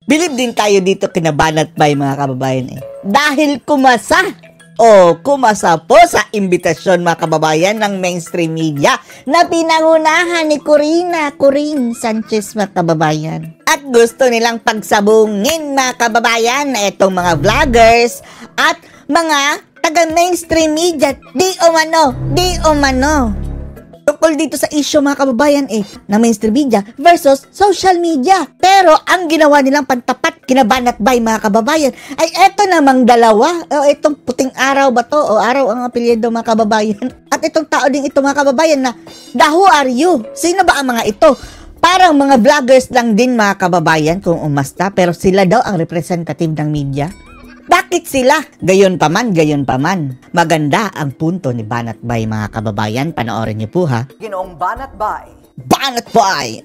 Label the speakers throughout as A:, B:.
A: Bilib din tayo dito kinabanat by mga kababayan Dahil kumasa po sa imbitasyon mga kababayan ng mainstream media na pinangunahan ni Corinne Sanchez mga kababayan. At gusto nilang pagsabungin mga kababayan na itong mga vloggers at mga taga-mainstream media di umano. Tungkol dito sa issue mga kababayan ng mainstream media versus social media. Pero ang ginawa nilang pantapat kinabanat by mga kababayan ay eto namang dalawa. Itong puting araw ba to? O araw ang apelyido mga kababayan. At itong tao din ito mga kababayan na who are you? Sino ba ang mga ito? Parang mga vloggers lang din mga kababayan kung umasta pero sila daw ang representative ng media. Bakit sila? Gayon pa man. Maganda ang punto ni Banat Bay mga kababayan. Panoorin niyo po ha.
B: Ginoong Banat Bay.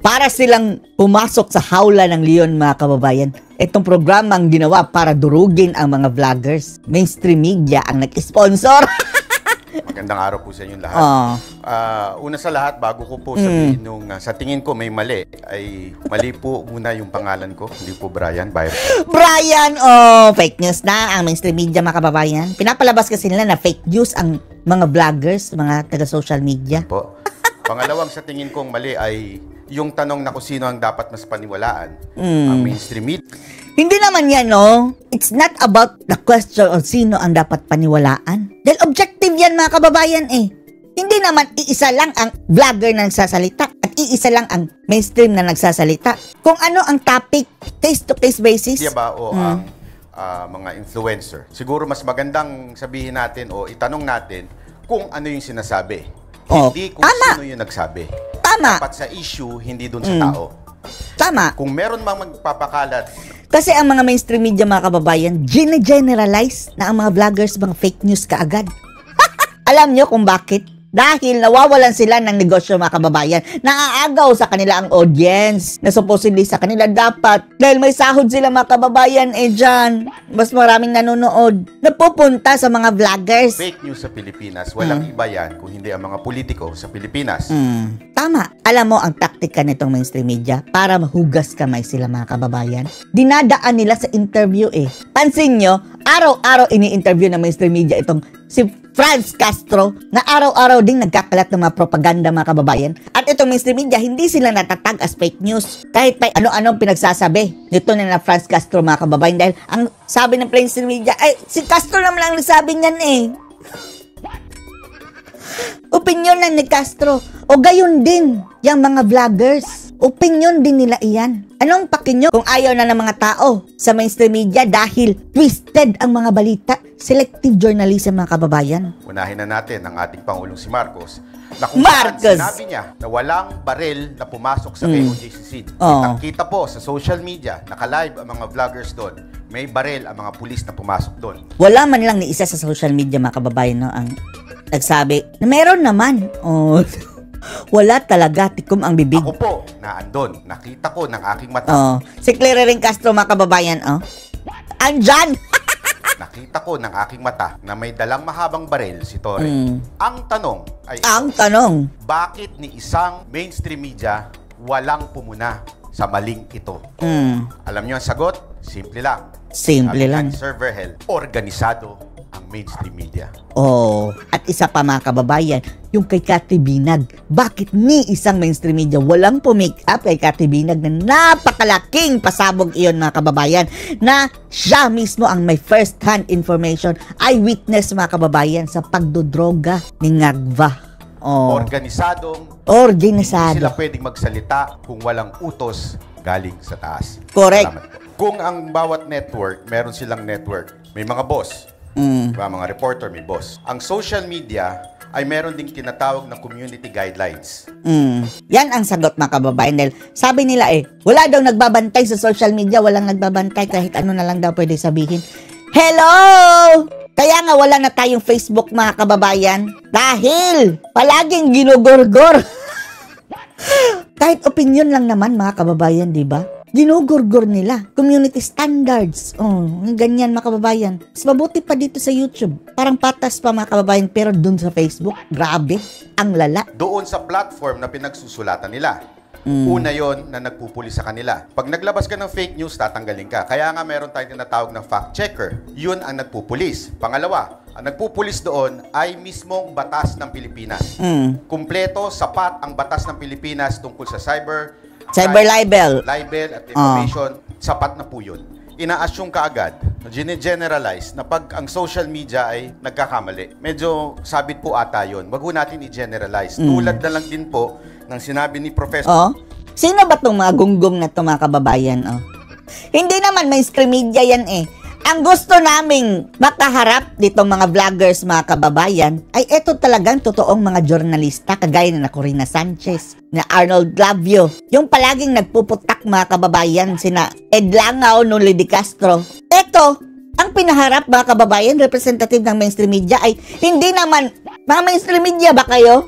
A: Para silang pumasok sa hawla ng leon mga kababayan. Itong programang ginawa para durugin ang mga vloggers. Mainstream media ang nag-sponsor.
C: Magandang araw po sa inyong lahat. Una sa lahat, bago ko po sabihin sa tingin ko may mali, ay mali po muna yung pangalan ko. Hindi po Brian.
A: Brian, fake news na ang mainstream media mga kababayan. Pinapalabas kasi nila na fake news ang mga vloggers, mga taga-social media.
C: Po. Pangalawang sa tingin kong mali ay yung tanong na kung sino ang dapat mas paniwalaan. Ang mainstream media.
A: Hindi naman yan, no? It's not about the question of sino ang dapat paniwalaan. Dahil objective yan, mga kababayan, Hindi naman iisa lang ang vlogger na nagsasalita at iisa lang ang mainstream na nagsasalita. Kung ano ang topic, case-to-case basis.
C: Diba, ang mga influencer. Siguro mas magandang sabihin natin o itanong natin kung ano yung sinasabi. Hindi kung sino yung nagsabi.
A: Tama.
C: Dapat sa issue, hindi dun sa tao.
A: Tama.
C: Kung meron mang magpapakalat.
A: Kasi ang mga mainstream media mga kababayan, generalize na ang mga vloggers mga fake news kaagad. Alam nyo kung bakit? Dahil nawawalan sila ng negosyo mga kababayan. Naaagaw sa kanila ang audience na supposedly sa kanila dapat. Dahil may sahod sila mga kababayan dyan. Mas maraming nanonood. Napupunta sa mga vloggers.
C: Fake news sa Pilipinas, walang iba yan kung hindi ang mga politiko sa Pilipinas.
A: Tama. Alam mo ang taktika nitong mainstream media para mahugas kamay sila mga kababayan. Dinadaan nila sa interview Pansin nyo, araw-araw ini-interview ng mainstream media itong si Franz Castro na araw-araw ding nagkakalat ng mga propaganda mga kababayan. At itong mainstream media, hindi sila natatag as fake news. Kahit pa ano-anong pinagsasabi nito na Franz Castro mga kababayan. Dahil ang sabi ng mainstream media, ay si Castro naman lang nagsabi niyan Opinyon na ni Castro. O gayon din, yung mga vloggers. Opinyon din nila iyan. Anong pakinyo kung ayaw na ng mga tao sa mainstream media dahil twisted ang mga balita? Selective journalism mga kababayan.
C: Unahin na natin ang ating Pangulong si Marcos. Na kung sinabi niya na walang baril na pumasok sa KOJCC. Kita po sa social media, naka-live ang mga vloggers doon. May baril ang mga pulis na pumasok doon.
A: Wala man lang ni isa sa social media mga kababayan ang nagsabi na meron naman. Wala talaga, tikom ang bibig.
C: Ako po, naandun. Nakita ko ng aking mata.
A: Si Claire Ring Castro, mga kababayan, andyan!
C: Nakita ko ng aking mata na may dalang mahabang baril si Torre. Ang tanong ay... bakit ni isang mainstream media walang pumuna sa maling ito? Alam niyo ang sagot? Simple lang.
A: Simple lang.
C: Sir Verhel, organisado ang mainstream media.
A: At isa pa mga kababayan, yung kay Cathy Binag. Bakit ni isang mainstream media walang pumake up kay Cathy Binag na napakalaking pasabog iyon mga kababayan na siya mismo ang may first hand information, eyewitness mga kababayan sa pagdodroga ni Ngagva.
C: Organisadong hindi sila pwedeng magsalita kung walang utos galing sa taas.
A: Correct.
C: Kung ang bawat network, meron silang network, may mga boss. Mga reporter, may boss. Ang social media ay meron ding tinatawag na community guidelines.
A: Yan ang sagot mga kababayan. Dahil sabi nila wala daw nagbabantay sa social media, walang nagbabantay kahit ano na lang daw pwede sabihin. Hello! Kaya nga wala na tayong Facebook mga kababayan dahil palaging ginugurgor. Kahit opinion lang naman mga kababayan, di ba? Ginugurgur nila. Community standards. Ganyan mga kababayan. Mas mabuti pa dito sa YouTube. Parang patas pa mga kababayan. Pero dun sa Facebook, grabe. Ang lala.
C: Doon sa platform na pinagsusulatan nila. Una yon na nagpupuli sa kanila. Pag naglabas ka ng fake news, tatanggalin ka. Kaya nga meron tayong tinatawag na fact checker. Yun ang nagpupulis. Pangalawa, ang nagpupulis doon ay mismong batas ng Pilipinas. Kumpleto, sapat ang batas ng Pilipinas tungkol sa cyber
A: libel
C: at information. Sapat na po yun. Ina-assume ka agad, generalize na pag ang social media ay nagkakamali. Medyo sabit po ata yun. Wag ho natin i-generalize. Tulad na lang din po ng sinabi ni Professor.
A: Sino ba itong mga gunggong na ito, mga kababayan? Hindi naman mainstream media yan eh. Ang gusto naming makaharap dito mga vloggers, mga kababayan, ay eto talagang totoong mga journalista kagaya na Corina Sanchez, na Arnold Glavio, yung palaging nagpuputak, mga kababayan, sina Ed Langaw, Noli de Castro. Eto, ang pinaharap, mga kababayan, representative ng mainstream media ay hindi naman, mga mainstream media ba kayo?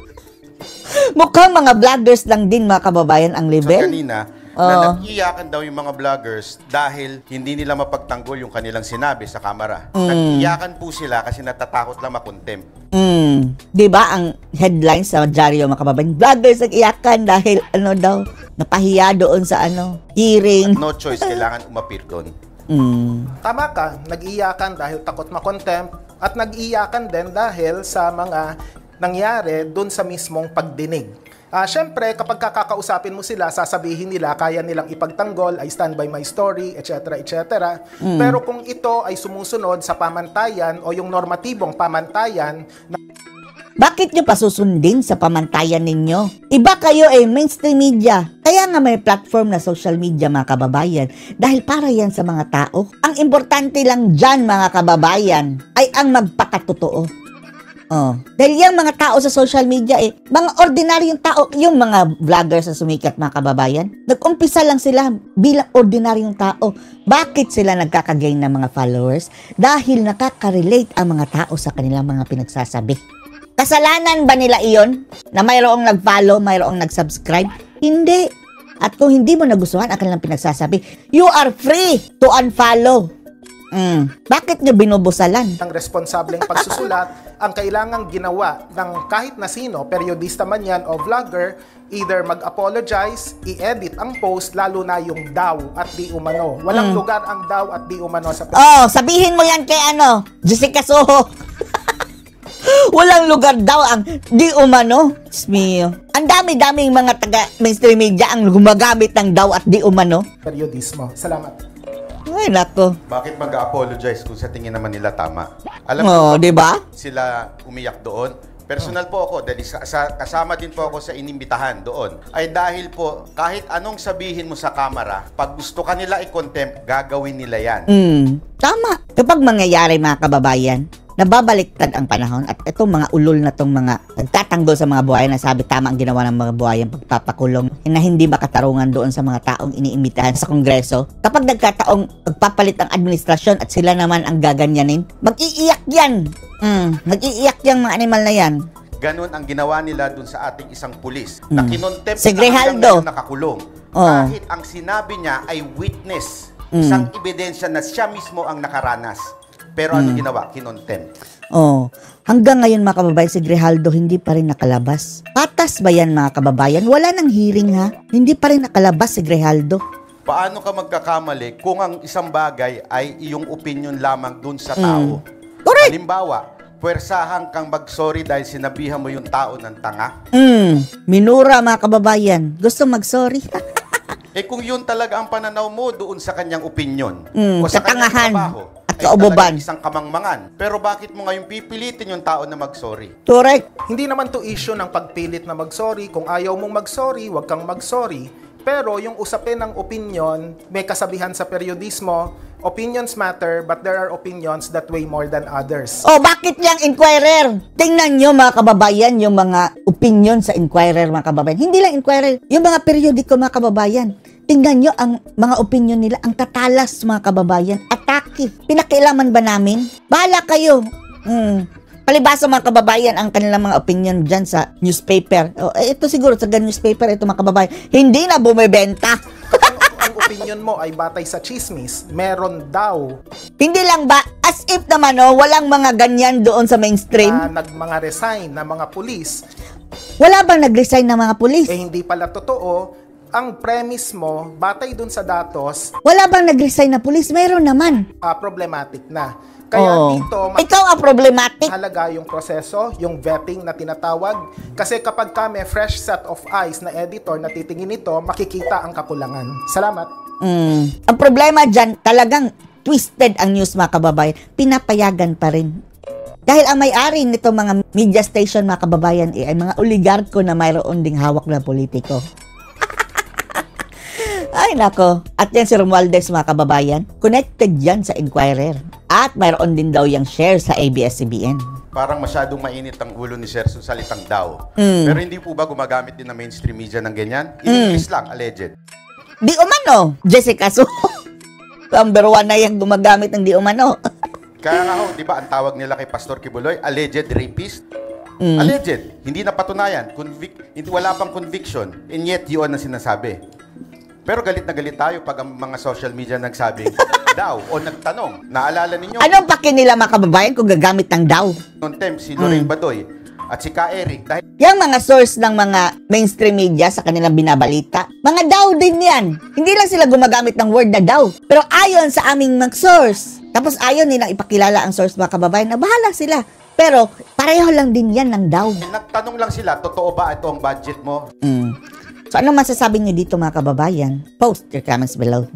A: Mukhang mga vloggers lang din, mga kababayan, ang level.
C: So kanina, na nag-iyakan daw yung mga vloggers dahil hindi nila mapagtanggol yung kanilang sinabi sa kamera. Nag-iyakan po sila kasi natatakot lang makontempt.
A: Diba ang headline sa dyaryo, mga kababayan? Vloggers nag-iyakan dahil napahiya doon sa hearing.
C: No choice, kailangan umapir doon.
B: Tama ka, nag-iyakan dahil takot makontempt at nag-iyakan din dahil sa mga nangyari doon sa mismong pagdinig. Siyempre, kapag kakausapin mo sila, sasabihin nila, kaya nilang ipagtanggol, I stand by my story, etc., etc. Pero kung ito ay sumusunod sa pamantayan o yung normatibong pamantayan,
A: bakit nyo pasusundin sa pamantayan ninyo? Iba kayo mainstream media. Kaya nga may platform na social media, mga kababayan. Dahil para yan sa mga tao. Ang importante lang dyan, mga kababayan, ay ang magpakatotoo. Dahil yung mga tao sa social media mga ordinaryong tao, yung mga vloggers na sumikat, mga kababayan, nag-umpisa lang sila bilang ordinaryong tao. Bakit sila nagkakagain ng mga followers? Dahil nakaka-relate ang mga tao sa kanilang mga pinagsasabi. Kasalanan ba nila iyon? Na mayroong nag-follow, mayroong nag-subscribe? Hindi. At kung hindi mo nagustuhan ang kanilang pinagsasabi, you are free to unfollow. Bakit nyo binubusalan?
B: Ang responsableng pagsusulat, ang kailangang ginawa ng kahit na sino, periodista man yan o vlogger, either mag-apologize, i-edit ang post, lalo na yung daw at di umano. Walang lugar ang daw at di umano sa
A: sabihin mo yan kay Jessica Soho. Walang lugar daw ang di umano. Mio. Ang dami-daming mga taga-mainstream media ang gumagamit ng daw at di umano.
B: Periodismo. Salamat.
A: Ay, nako.
C: Bakit mag-apologize kung sa tingin naman nila tama? Alam mo,
A: diba?
C: Sila umiyak doon. Personal po ako, dahil kasama din po ako sa inimbitahan doon. Ay dahil po, kahit anong sabihin mo sa kamera, pag gusto ka nila i-contempt, gagawin nila yan.
A: Tama. Kapag mangyayari, mga kababayan, nababaliktad ang panahon at itong mga ulol na itong mga nagtatanggol sa mga buhayan na sabi tama ang ginawa ng mga buhayan pagpapakulong na hindi makatarungan doon sa mga taong iniimbitahan sa Kongreso. Kapag nagkataong pagpapalit ang administrasyon at sila naman ang gaganyanin, mag-iiyak yan. Mag-iiyak yung mga animal na yan.
C: Ganun ang ginawa nila doon sa ating isang pulis na kinontempt
A: si Grijaldo
C: na nakakulong. Kahit ang sinabi niya ay witness, isang ebidensya na siya mismo ang nakaranas. Pero ano ginawa? Kinontempt.
A: Hanggang ngayon, mga kababayan, si Grijaldo hindi pa rin nakalabas. Patas ba yan, mga kababayan? Wala nang hearing, ha? Hindi pa rin nakalabas si Grijaldo.
C: Paano ka magkakamali kung ang isang bagay ay iyong opinion lamang dun sa tao?
A: Correct.
C: Halimbawa, pwersahan kang mag-sorry dahil sinabihan mo yung tao ng tanga?
A: Minura, mga kababayan. Gusto mag-sorry.
C: Kung yun talaga ang pananaw mo doon sa kanyang opinion o sa
A: katangahan
C: kanyang trabaho,
A: at kauboban,
C: isang kamangmangan. Pero bakit mo ngayon pipilitin yung tao na mag-sorry?
A: Correct.
B: Hindi naman to issue ng pagpilit na mag-sorry. Kung ayaw mong mag-sorry, huwag kang mag-sorry. Pero yung usapin ng opinion, may kasabihan sa periodismo, opinions matter, but there are opinions that weigh more than others.
A: Bakit niyang Inquirer? Tingnan niyo, mga kababayan, yung mga opinion sa Inquirer, mga kababayan. Hindi lang Inquirer, yung mga periodiko, mga kababayan. Tingnan nyo ang mga opinion nila, ang tatalas, mga kababayan. Atake. Pinakialaman ba namin? Bahala kayo. Palibasa, mga kababayan, ang kanilang mga opinion dyan sa newspaper. Ito siguro sa newspaper, ito, mga kababayan, hindi na bumibenta.
B: Ang opinion mo ay batay sa chismis. Meron daw.
A: Hindi lang ba? As if naman, walang mga ganyan doon sa mainstream.
B: Mga resign na mga pulis.
A: Wala bang nag-resign na mga pulis?
B: Hindi pala totoo. ang premise mo, batay dun sa datos,
A: Wala bang nag-resign na pulis? Meron naman.
B: problematic na. Kaya
A: Oo.
B: dito,
A: Ikaw ang problematic.
B: mahalaga yung proseso, yung vetting na tinatawag. Kasi kapag kami fresh set of eyes na editor na titingin ito, makikita ang kakulangan. Salamat.
A: Ang problema dyan, talagang twisted ang news mga kababayan. Pinapayagan pa rin. Dahil ang may-ari nito mga media station mga kababayan ay mga oligarko na mayroon ding hawak na politiko. Ay nako. At yan si Romualdez mga kababayan, connected yan sa Inquirer. At mayroon din daw yung share sa ABS-CBN.
C: Parang masyadong mainit ang ulo ni Sir sa salitang daw. Pero hindi po ba gumagamit din ng mainstream media ng ganyan? In English lang, alleged.
A: Di umano, Jessica So. Number 1 na yung gumagamit ng di umano.
C: Kaya nga ho, di ba, ang tawag nila kay Pastor Kibuloy, alleged rapist? Alleged. Hindi napatunayan. Hindi, wala pang conviction. And yet, yun ang sinasabi. Pero galit na galit tayo pag ang mga social media nagsabing daw o nagtanong. Naalala ninyo?
A: Anong paki nila mga kababayan kung gagamit ng daw?
C: Noong time, si Lorraine Badoy at si Ka Eric, dahil
A: Yung mga source ng mga mainstream media sa kanilang binabalita, mga daw din yan. Hindi lang sila gumagamit ng word na daw. Pero ayon sa aming mag-source. Tapos ayon nilang ipakilala ang source mga kababayan na bahala sila. Pero pareho lang din yan ng daw.
C: nagtanong lang sila, totoo ba ito ang budget mo?
A: So anong masasabi niyo dito mga kababayan? Post your comments below.